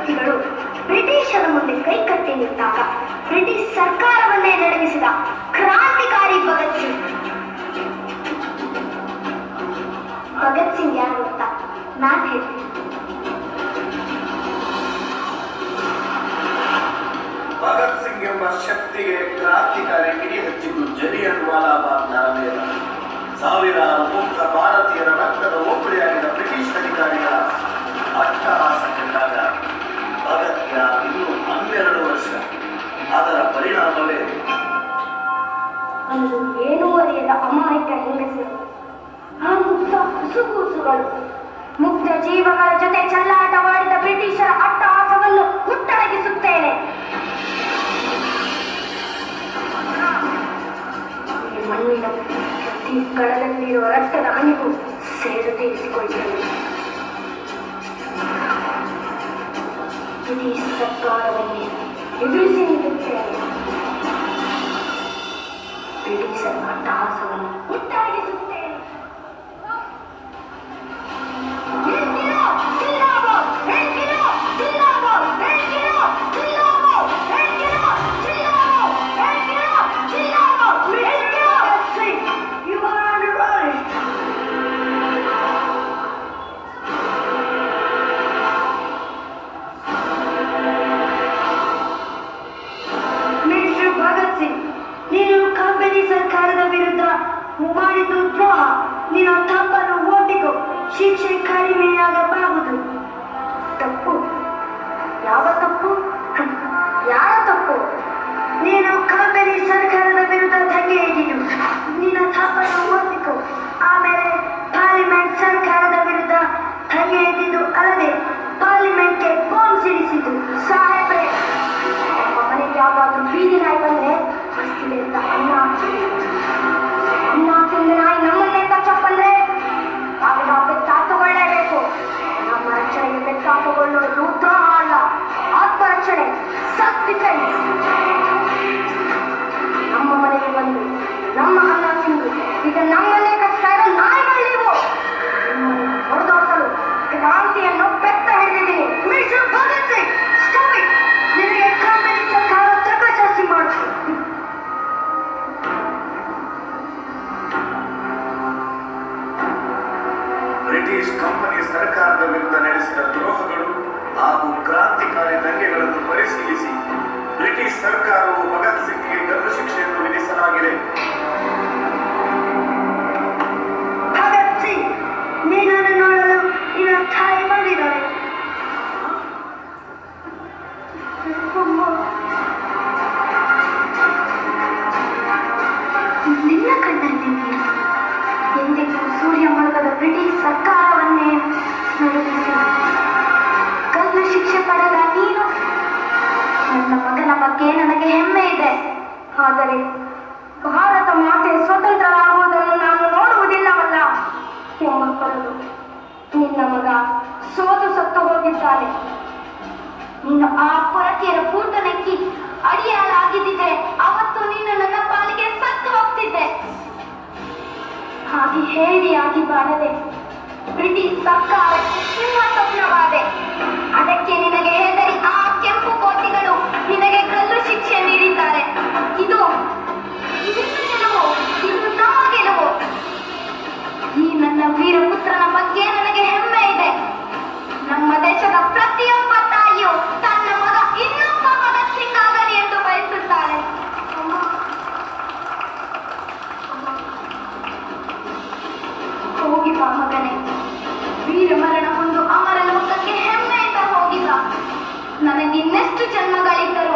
ವ್ಯಕ್ತಿಗಳು ಬ್ರಿಟಿಷರ ಮುಂದೆ ಕೈಕಟ್ಟಿ ನಿಂತಾಗ ಬ್ರಿಟಿಷ್ ಸರ್ಕಾರವನ್ನೇ ನಡುಗಿಸಿದ ಕ್ರಾಂತಿಕಾರಿ ಭಗತ್ ಸಿಂಗ್. ಭಗತ್ ಸಿಂಗ್ ಯಾರು ಅಂತ ನಾನು ಹೇಳ್ತೀನಿ. ಭಗತ್ ಸಿಂಗ್ ಎಂಬ ಶಕ್ತಿಗೆ ಕ್ರಾಂತಿಕಾರಿ ಕಿಡಿ ಹಚ್ಚಿದ್ದು ಜಲಿಯನ್ ವಾಲಾಬಾಗ್ ನರಮೇಧ. ಸಾವಿರಾರು ಮುಕ್ತ ಭಾರತೀಯರ ರಕ್ತದ ಒಬ್ಬಳಿಯಾಗಿದ್ದ ಬ್ರಿಟಿಷ್ ಅಧಿಕಾರಿಗಳ ಅಟ್ಟಹಾಸ ಕಂಡಾಗ ಭಗತ್ಯ ಇನ್ನೂ 12 ವರ್ಷ. ಅದರ ಪರಿಣಾಮವೇ ಒಂದು ಏನೂ ಅರಿಯದ ಅಮಾಯಕ ಹೆಂಗಸರು, ಆ ಮುಕ್ತ ಹುಸುಗೂಸುಗಳು, ಮುಕ್ತ ಜೀವಗಳ ಜೊತೆ ಚೆಲ್ಲಾಟವಾಡಿದ ಬ್ರಿಟಿಷರ ಅಟ್ಟಹಾಸವನ್ನು ಹುಟ್ಟಡಗಿಸುತ್ತೇನೆ. ಮಣ್ಣಿನ ಪ್ರತಿ ಕಣದಲ್ಲಿರುವ ರಕ್ತದ ಹನಿಗೂ ಸೇಡು ತೀರಿಸಿಕೊಳ್ಳುತ್ತೇನೆ. ಬ್ರಿಟಿಷ್ ಸರ್ಕಾರವನ್ನೇ ಎದುರಿಸಿ ನಿಲ್ಲುತ್ತೇನೆ. ಬ್ರಿಟಿಷರ ಅಟ್ಟಹಾಸವನ್ನು ಹುಟ್ಟಡಗಿಸುತ್ತೇನೆ. ಸರ್ಕಾರದ ವಿರುದ್ಧ ಮಾಡಿದ್ದು ದ್ರೋಹ. ನಿನ್ನ ತಪ್ಪನ್ನು ಒಪ್ಪಿಕೋ, ಶಿಕ್ಷೆ ಕಡಿಮೆಯಾಗಬಾರದು. ತಪ್ಪು? ಯಾವ ತಪ್ಪು? ಯಾರ ತಪ್ಪು? ನೀನು ಕಂಪನಿ ಸರ್ಕಾರದ ವಿರುದ್ಧ ದಂಗೆ ಎದ್ದಿದ್ದು, ನಿನ್ನ ತಪ್ಪನ್ನು ಒಪ್ಪಿಕೋ. ಆಮೇಲೆ ಪಾರ್ಲಿಮೆಂಟ್ ಸರ್ಕಾರದ ವಿರುದ್ಧ ದಂಗೆ ಎದ್ದಿದ್ದು ಅಲ್ಲದೆ ಪಾರ್ಲಿಮೆಂಟ್ಗೆ ಬಾಂಬ್ ಸಿಡಿಸಿದ್ದು. ಸಾಹೇಬ್ರೆ, ನಮ್ಮ ಮನೆಗೆ ಯಾವಾಗಲೂ ಬೀದಿ ನಾಯಿ ಬಂದ್ರೆ ಮಸ್ತಿದೆ ಅಂತ ಅನ್ನ ತಿಂದ ನಾಯಿ ನಮ್ಮನ್ನೇ ಕಚ್ಚಪ್ಪಂದ್ರೆ ಆಗ ನಾವು ಬೆತ್ತಾತುಕೊಳ್ಳೇಬೇಕು. ನಮ್ಮ ರಕ್ಷಣೆಗೆ ಬೆತ್ತಾತುಕೊಳ್ಳೋದು ದ್ರೋಹ ಅಲ್ಲ, ಆತ್ಮರಕ್ಷಣೆ, ಸೆಲ್ಫ್ ಡಿಫೆನ್ಸ್. ನಮ್ಮ ಮನೆಗೆ ಬಂದು ನಮ್ಮ ಅನ್ನ ತಿಂದು ಈಗ ನಮ್ಮನ್ನೇ ಕಚ್ತಾ ಇರೋ ನಾಯಿಗಳು ನೀವು. ಹೊಡೆದೋಡಿಸಲು ಕ್ರಾಂತಿಯನ್ನು ಬೆತ್ತ ಹಿಡಿದಿದ್ದೀನಿ. Mister Bhagat Singh, stop it. ನಿನಗೆ ಕಂಪನಿ ಸರ್ಕಾರ ತಗಚಾಸಿ ಮಾಡುತ್ತೆ. ಬ್ರಿಟಿಷ್ ಕಂಪನಿ ಸರ್ಕಾರದ ವಿರುದ್ಧ ನಡೆಸಿದ ದ್ರೋಹಗಳು ಹಾಗೂ ಕ್ರಾಂತಿಕಾರಿ ದಂಗೆಗಳನ್ನು ಪರಿಶೀಲಿಸಿ ಬ್ರಿಟಿಷ್ ಸರ್ಕಾರವು ಭಗತ್ ಸಿಂಗ್ಗೆ ಗಲ್ಲು ಶಿಕ್ಷೆಯನ್ನು ವಿಧಿಸಲಾಗಿದೆ. ಭಗತ್ ಸಿಂಗ್, ನೀನನ್ನು ನೋಡಲು ನಿನ್ನ ತಾಯಿ ಬಂದಿದ್ದಾರೆ. ನಿನ್ನ ಕಣ್ಣಲ್ಲಿ ಎಂದಿಗೂ ಸೂರ್ಯ ಮುಳುಗದ ಬ್ರಿಟಿಷ್ ಸರ್ಕಾರವನ್ನೇ ನಡುಗಿಸಿ ಗಲ್ಲು ಶಿಕ್ಷೆ ಪಡೆದ ನೀನು. ನನ್ನ ಮಗನ ಬಗ್ಗೆ ನನಗೆ ಹೆಮ್ಮೆ ಇದೆ. ಆದರೆ ಭಾರತ ಮಾತೆ ಸ್ವತಂತ್ರರಾಗುವುದನ್ನು ನಾನು ನೋಡುವುದಿಲ್ಲವಲ್ಲ ಎಂಬ ಕೊರಲು ನಿನ್ನ ಮಗ ಸೋತು ಸತ್ತು ಹೋಗಿದ್ದಾನೆ. ನೀನು ಆ ಪೊರಕೆಯರ ಕೂಟ ನೆಕ್ಕಿ ಅಡಿಯಾಳಾಗಿದ್ದಿದ್ರೆ ಅವತ್ತು ನೀನು ನನ್ನ ಪಾಲಿಗೆ ಸತ್ತು ಹೋಗ್ತಿದ್ದೆ. ಹಾಗೆ ಹೇಡಿಯಾಗಿ ಬಾಳದೆ ಬ್ರಿಟಿಷ್ ಸರ್ಕಾರಕ್ಕೆ ಸಿಂಹಾಸನವಾದೆ. ಅದಕ್ಕೆ ನಿನಗೆ ಹೆದರಿ ಆ ಕೆಂಪು ಕೋಟಿಗಳು ನಿನಗೆ ಗಲ್ಲು ಶಿಕ್ಷೆ ನೀಡಿದ್ದಾರೆ. ಇದು ಗೆಲುವು, ಇದು ನಮ್ಮ ಗೆಲುವು. ಈ ನನ್ನ ವೀರಪುತ್ರನ ಬಗ್ಗೆ ನನಗೆ ಹೆಮ್ಮೆ ಇದೆ. ನಮ್ಮ ದೇಶದ ಪ್ರತಿಯೊಬ್ಬ ತಾಯಿಯು ತನ್ನ ಮಗ ಇನ್ನೊಬ್ಬ ಭಗತ್ ಸಿಂಗ್ ಆಗಲಿ ಎಂದು ಬಯಸುತ್ತಾರೆ. ಹೋಗಿ ಬಾ ಮಗನೇ, ವೀರ ಮರಣ ಹೊಂದು ಅಮರ ಲೋಕಕ್ಕೆ ಹೆಮ್ಮೆಯಿಂದ ಹೋಗಿ ಬಾ. ನನಗಿನ್ನೆಷ್ಟು ಜನ್ಮಗಳಿದ್ದರು